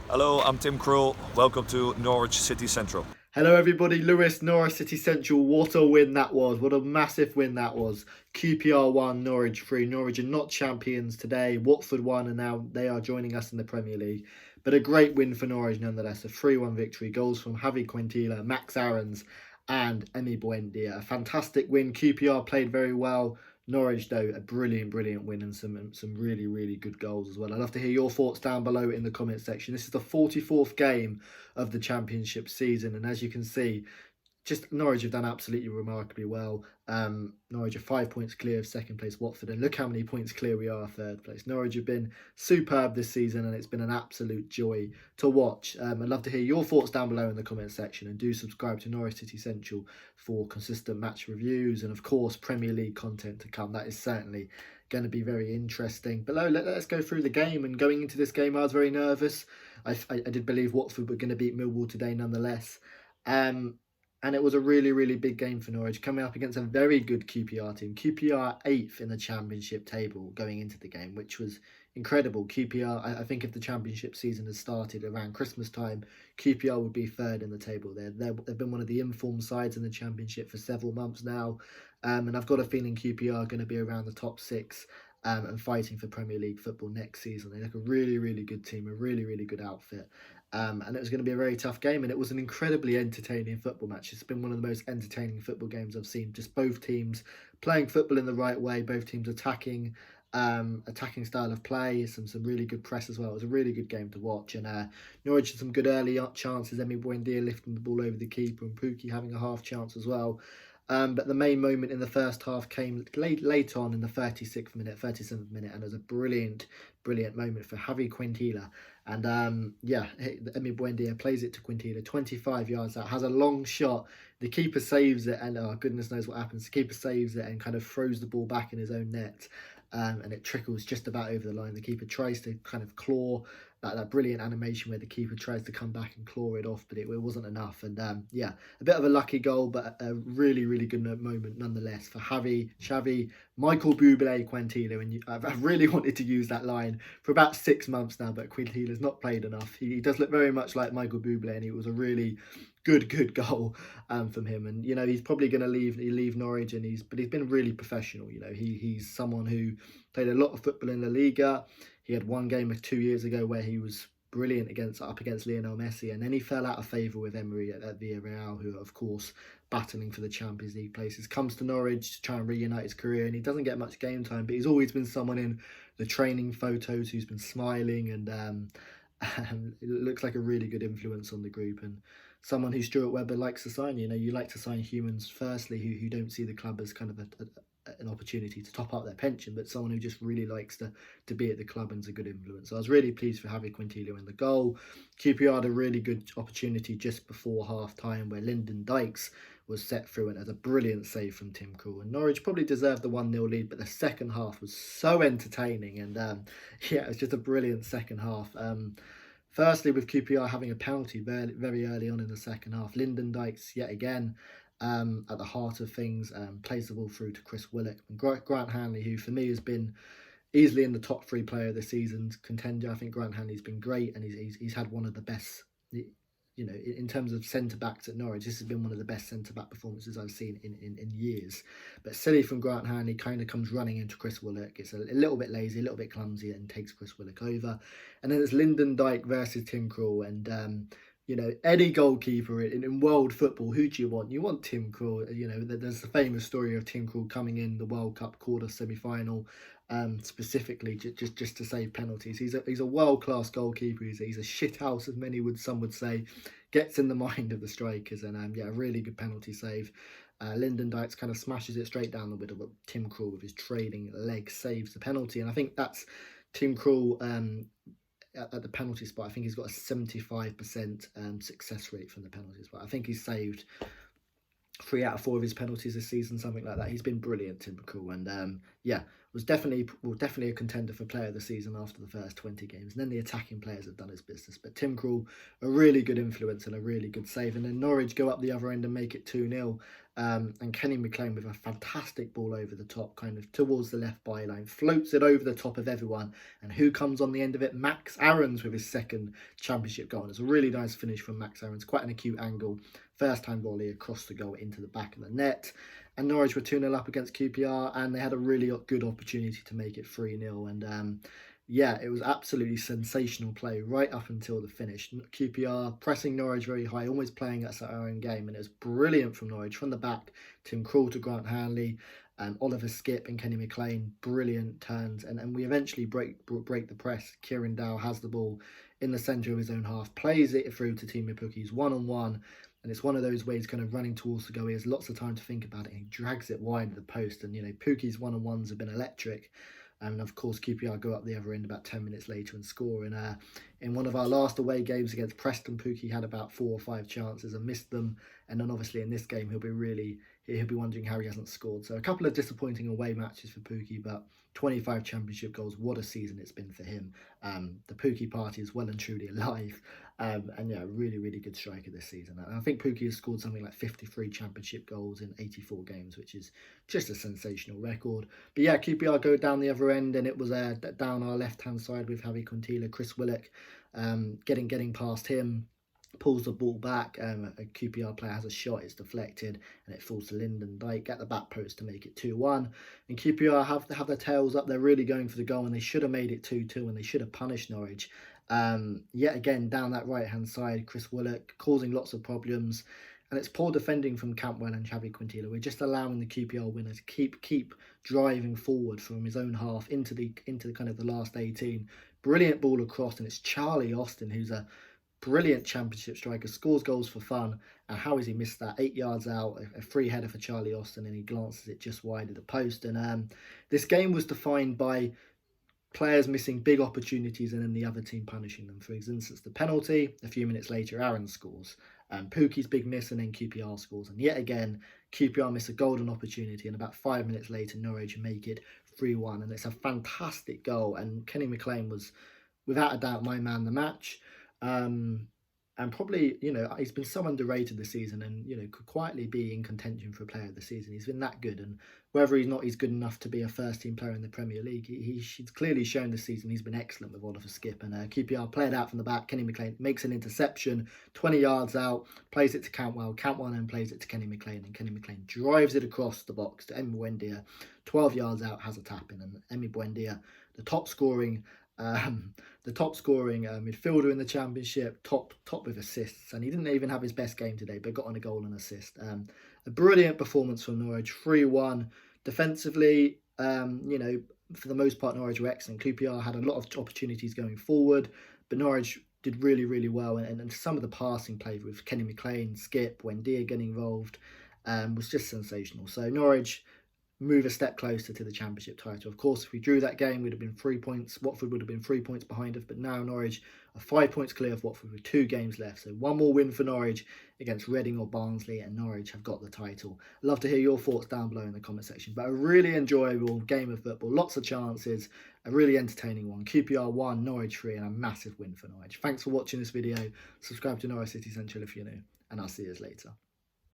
Hello, I'm Tim Krul. Welcome to Norwich City Central. Hello, everybody. Lewis, Norwich City Central. What a win that was. What a massive win that was. QPR 1, Norwich 3. Norwich are not champions today. Watford won, and now they are joining us in the Premier League. But a great win for Norwich nonetheless. A 3-1 victory. Goals from Javi Quintilla, Max Aarons, and Emi Buendia. A fantastic win. QPR played very well. Norwich, though, a brilliant win and some really good goals as well. I'd love to hear your thoughts down below in the comment section. This is the 44th game of the Championship season, and as you can see, just Norwich have done absolutely remarkably well. Norwich are 5 points clear of second place Watford, and look how many points clear we are of third place. Norwich have been superb this season, and it's been an absolute joy to watch. I'd love to hear your thoughts down below in the comment section, and do subscribe to Norwich City Central for consistent match reviews and, of course, Premier League content to come. That is certainly going to be very interesting. But let's go through the game. And going into this game, I was very nervous. I did believe Watford were going to beat Millwall today nonetheless. And it was a really big game for Norwich, coming up against a very good QPR team. QPR 8th in the Championship table going into the game, which was incredible. QPR, I think if the Championship season had started around Christmas time, QPR would be third in the table. They've been one of the informed sides in the Championship for several months now. And I've got a feeling QPR are going to be around the top six and fighting for Premier League football next season. They look a really good team, a really good outfit. And it was going to be a very tough game, and it was an incredibly entertaining football match. It's been one of the most entertaining football games I've seen. Just both teams playing football in the right way, both teams attacking style of play, some really good press as well. It was a really good game to watch, and Norwich had some good early chances. Emi Buendia lifting the ball over the keeper, and Pukki having a half chance as well. But the main moment in the first half came late on in the 36th minute, 37th minute, and it was a brilliant moment for Javi Quintilla. And Emi Buendia plays it to Quintilla, 25 yards out, has a long shot. The keeper saves it, and oh, goodness knows what happens. The keeper saves it and kind of throws the ball back in his own net. And it trickles just about over the line. The keeper tries to kind of claw that brilliant animation where the keeper tries to come back and claw it off, but it wasn't enough. And a bit of a lucky goal, but a really good moment nonetheless for Xavi, Michael Bublé Quintilla. And I've really wanted to use that line for about 6 months now, but Quintilla's not played enough. He does look very much like Michael Bublé, and it was a really good goal from him. And he's probably going to leave Norwich, and he's been really professional. He's someone who played a lot of football in La Liga. He had one game 2 years ago where he was brilliant up against Lionel Messi, and then he fell out of favour with Emery at Villarreal, who are, of course, battling for the Champions League places. Comes to Norwich to try and reunite his career, and he doesn't get much game time, but he's always been someone in the training photos who's been smiling, and it looks like a really good influence on the group, and someone who Stuart Webber likes to sign. You like to sign humans, firstly, who don't see the club as kind of an opportunity to top up their pension, but someone who just really likes to be at the club and is a good influence. So I was really pleased for Javi Quintilla in the goal. QPR had a really good opportunity just before half time where Lyndon Dykes was set through and had a brilliant save from Tim Krul. And Norwich probably deserved the 1-0 lead, but the second half was so entertaining, and it was just a brilliant second half. Firstly, with QPR having a penalty very early on in the second half, Lyndon Dykes yet again at the heart of things, plays the ball through to Chris Willock. And Grant Hanley, who for me has been easily in the top 3 player of the season's contender. I think Grant Hanley's been great, and he's had one of the best, in terms of centre-backs at Norwich, this has been one of the best centre-back performances I've seen in years. But silly from Grant Hanley, kind of comes running into Chris Willock. It's a little bit lazy, a little bit clumsy, and takes Chris Willock over. And then it's Lyndon Dykes versus Tim Krul, and any goalkeeper in world football, who do you want? You want Tim Krul. There's the famous story of Tim Krul coming in the World Cup quarter semi-final, specifically just to save penalties. He's a world-class goalkeeper. He's a shithouse, as some would say. Gets in the mind of the strikers, and a really good penalty save. Lyndon Dykes kind of smashes it straight down the middle, but Tim Krul with his trailing leg saves the penalty, and I think that's Tim Krul at the penalty spot. I think he's got a 75% success rate from the penalty spot. I think he's saved 3 out of 4 of his penalties this season, something like that. He's been brilliant, Tim Krul, and was definitely a contender for player of the season after the first 20 games. And then the attacking players have done his business. But Tim Krul, a really good influence and a really good save. And then Norwich go up the other end and make it 2-0. And Kenny McLean with a fantastic ball over the top, kind of towards the left byline, floats it over the top of everyone. And who comes on the end of it? Max Aarons with his second championship goal. And it's a really nice finish from Max Aarons, quite an acute angle. First time volley across the goal into the back of the net. And Norwich were 2-0 up against QPR, and they had a really good opportunity to make it 3-0. And yeah, it was absolutely sensational play right up until the finish. QPR pressing Norwich very high, almost playing us at our own game, and it was brilliant from Norwich. From the back, Tim Krul to Grant Hanley, Oliver Skipp and Kenny McLean, brilliant turns. And we eventually break the press. Kieran Dow has the ball in the centre of his own half, plays it through to Teemu Pukki's one-on-one. And it's one of those ways kind of running towards the goal. He has lots of time to think about it. And he drags it wide of the post. And, Pukki's one-on-ones have been electric. And of course, QPR go up the other end about 10 minutes later and score. And in one of our last away games against Preston, Pukki had about 4 or 5 chances and missed them. And then obviously in this game, he'll be wondering how he hasn't scored. So a couple of disappointing away matches for Pukki, but 25 championship goals. What a season it's been for him. The Pukki party is well and truly alive. And yeah, really, really good striker this season. And I think Pukki has scored something like 53 championship goals in 84 games, which is just a sensational record. But yeah, QPR go down the other end, and it was down our left-hand side with Javi Quintilla, Chris Willock, getting past him. Pulls the ball back, a QPR player has a shot, it's deflected, and it falls to Lyndon Dijk at the back post to make it 2-1. And QPR have their tails up, they're really going for the goal, and they should have made it 2-2, and they should have punished Norwich. Yet again, down that right-hand side, Chris Willock causing lots of problems, and it's poor defending from Cantwell and Xavi Quintilla. We're just allowing the QPR winner to keep driving forward from his own half into the kind of the last 18. Brilliant ball across, and it's Charlie Austin, who's a brilliant championship striker, scores goals for fun. And how has he missed that? 8 yards out, a free header for Charlie Austin, and he glances it just wide of the post. And this game was defined by players missing big opportunities and then the other team punishing them. For instance, the penalty, a few minutes later, Aaron scores. Pukki's big miss, and then QPR scores. And yet again, QPR miss a golden opportunity, and about 5 minutes later, Norwich make it 3-1. And it's a fantastic goal. And Kenny McLean was, without a doubt, my man of the match. And probably, he's been so underrated this season, and, could quietly be in contention for player of the season. He's been that good, and whether he's good enough to be a first-team player in the Premier League, he's clearly shown this season he's been excellent with Oliver Skipp. And QPR played out from the back. Kenny McLean makes an interception, 20 yards out, plays it to Cantwell. Cantwell then plays it to Kenny McLean, and Kenny McLean drives it across the box to Emi Buendia, 12 yards out, has a tap-in. And Emi Buendia, the top scoring midfielder in the championship, top with assists, and he didn't even have his best game today, but got on a goal and assist. A brilliant performance from Norwich, 3-1. Defensively, for the most part, Norwich were excellent. QPR had a lot of opportunities going forward, but Norwich did really, really well, and some of the passing play with Kenny McLean, Skipp, Buendia getting involved was just sensational. So Norwich move a step closer to the championship title. Of course, if we drew that game, we'd have been 3 points. Watford would have been 3 points behind us, but now Norwich are 5 points clear of Watford with 2 games left. So one more win for Norwich against Reading or Barnsley, and Norwich have got the title. I'd love to hear your thoughts down below in the comment section, but a really enjoyable game of football, lots of chances, a really entertaining one. QPR 1, Norwich 3, and a massive win for Norwich. Thanks for watching this video. Subscribe to Norwich City Central if you're new, and I'll see you later.